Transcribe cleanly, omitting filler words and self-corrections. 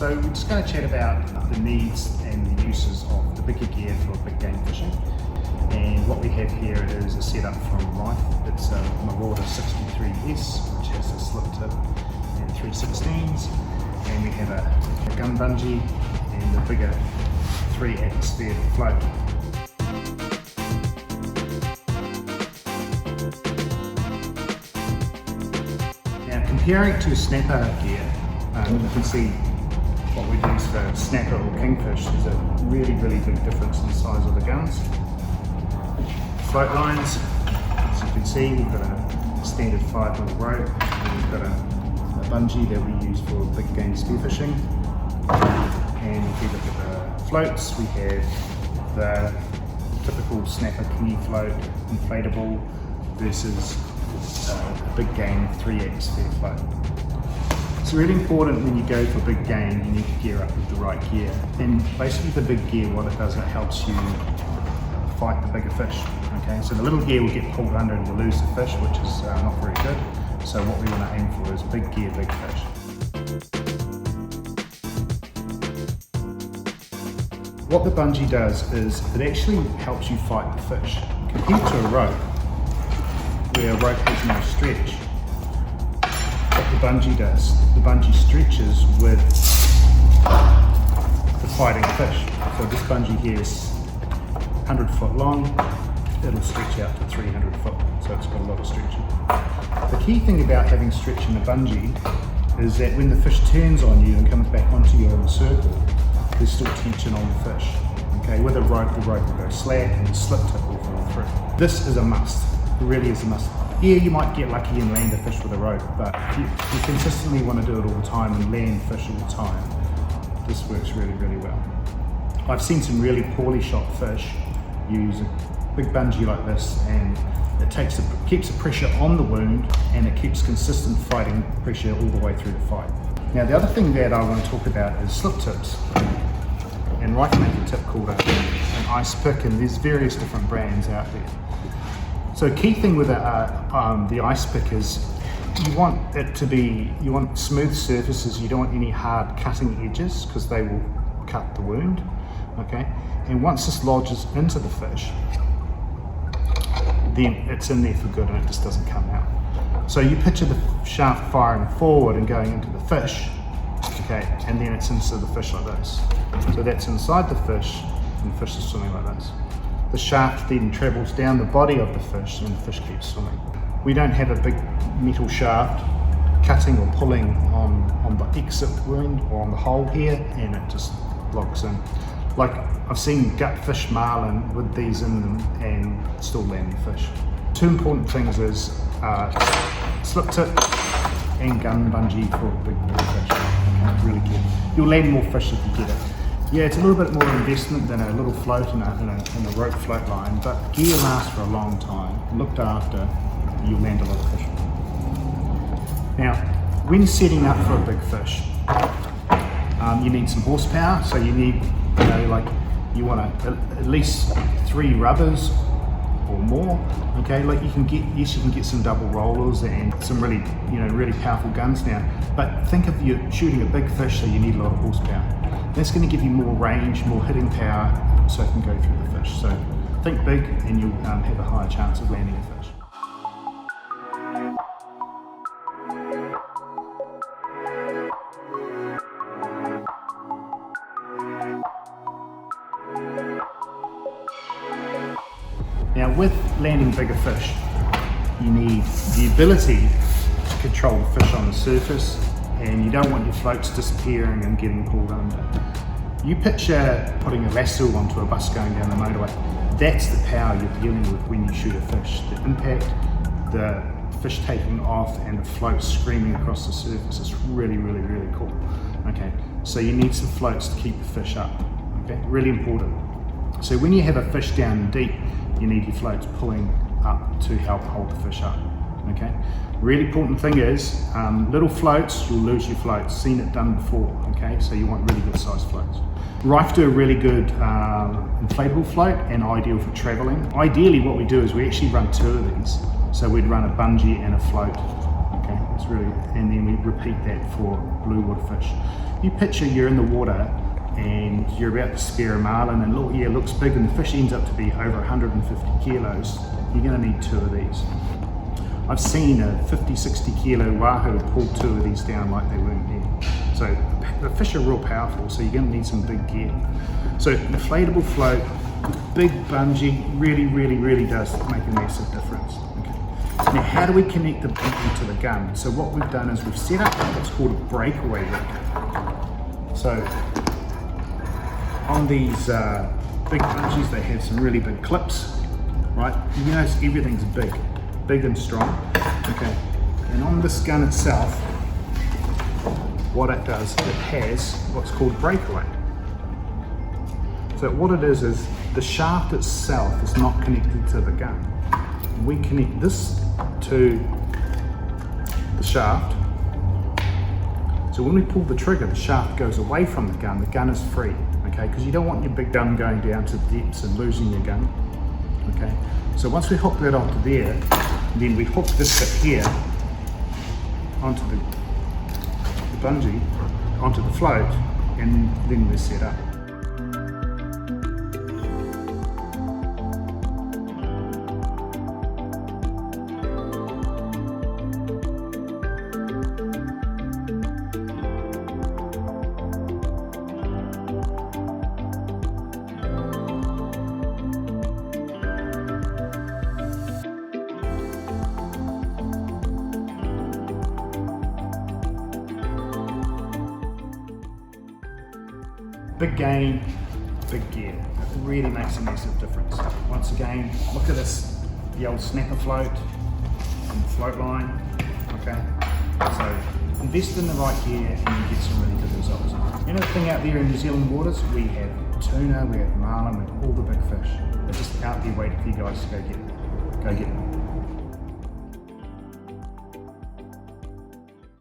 So we're just going to chat about the needs and the uses of the bigger gear for big game fishing. And what we have here is a setup from Rife. It's a bluewater 63S, which has a slip tip and 316s. And we have a gun bungee and a bigger 3 atmosphere float. Now comparing it to snapper gear, you can see what we use for snapper or kingfish. There's a really big difference in the size of the guns. Float lines, as you can see, we've got a standard 5mm rope, and we've got a bungee that we use for big game spearfishing. And if you look at the floats, we have the typical snapper kingy float, inflatable, versus a big game 3 atmosphere float. It's really important when you go for big game, you need to gear up with the right gear. And basically the big gear, what it does, it helps you fight the bigger fish. Okay, so the little gear will get pulled under and you lose the fish, which is not very good. So what we want to aim for is big gear, big fish. What the bungee does is it actually helps you fight the fish. Compared to a rope, where a rope has no stretch, what the bungee does, the bungee stretches with the fighting fish. So this bungee here is 100 foot long, it'll stretch out to 300 foot, so it's got a lot of stretching. The key thing about having stretch in a bungee is that when the fish turns on you and comes back onto you in a circle, there's still tension on the fish. Okay, with a rope, the rope will go slack and the slip tip will fall through. This is a must, it really is a must. Yeah, you might get lucky and land a fish with a rope, but if you consistently want to do it all the time and land fish all the time, this works really well. I've seen some really poorly shot fish use a big bungee like this, and it keeps the pressure on the wound, and it keeps consistent fighting pressure all the way through the fight. Now the other thing that I want to talk about is slip tips. And Rife make a tip called an ice pick, and there's various different brands out there. So key thing with the ice pick is you want smooth surfaces, you don't want any hard cutting edges because they will cut the wound, okay? And once this lodges into the fish, then it's in there for good and it just doesn't come out. So you picture the shaft firing forward and going into the fish, okay, and then it's into the fish like this. So that's inside the fish, and the fish is swimming like this. The shaft then travels down the body of the fish and the fish keeps swimming. We don't have a big metal shaft cutting or pulling on the exit wound or on the hole here, and it just locks in. Like I've seen gutfish marlin with these in them and still land the fish. Two important things is slip tip and gun bungee for big fish. Okay, really good. You'll land more fish if you get it. Yeah, it's a little bit more investment than a little float in a rope float line, but gear lasts for a long time. Looked after, you'll land a lot of fish. Now, when setting up for a big fish, you need some horsepower, so you need, you want at least 3 rubbers or more. Okay, like you can get some double rollers and some really powerful guns now. But think of you shooting a big fish, so you need a lot of horsepower. That's going to give you more range, more hitting power, so it can go through the fish. So think big, and you'll have a higher chance of landing a fish. Now with landing bigger fish, you need the ability to control the fish on the surface, and you don't want your floats disappearing and getting pulled under. You picture putting a lasso onto a bus going down the motorway. That's the power you're dealing with when you shoot a fish. The impact, the fish taking off, and the floats screaming across the surface is really cool. Okay, so you need some floats to keep the fish up. Okay, really important. So when you have a fish down deep, you need your floats pulling up to help hold the fish up. Okay, really important thing is little floats, you'll lose your floats. Seen it done before. Okay, so you want really good sized floats. Rife do a really good inflatable float and ideal for traveling. Ideally what we do is we actually run 2 of these. So we'd run a bungee and a float. Okay, it's really, and then we repeat that for bluewater fish. you picture you're in the water and you're about to spear a marlin and look, yeah, it looks big and the fish ends up to be over 150 kilos, you're going to need 2 of these. I've seen a 50-60 kilo wahoo pull 2 of these down like they weren't there. So the fish are real powerful, so you're going to need some big gear. So inflatable float, big bungee, really does make a massive difference. Okay. Now how do we connect the bungee to the gun? So what we've done is we've set up what's called a breakaway rig. So on these big bungees, they have some really big clips, right? You notice everything's big and strong, okay? And on this gun itself, what it does, it has what's called breakaway. So what it is the shaft itself is not connected to the gun. We connect this to the shaft. So when we pull the trigger, the shaft goes away from the gun is free, okay? Because you don't want your big gun going down to depths and losing your gun, okay? So once we hook that onto there, then we hook this bit here onto the bungee, onto the float, and then we're set up. Big game, big gear. It really makes a massive difference. Once again, look at this, the old snapper float on the float line, okay? So invest in the right gear and you get some really good results. You know the thing out there in New Zealand waters, we have tuna, we have marlin, we have all the big fish. They're just out there waiting for you guys to go get them.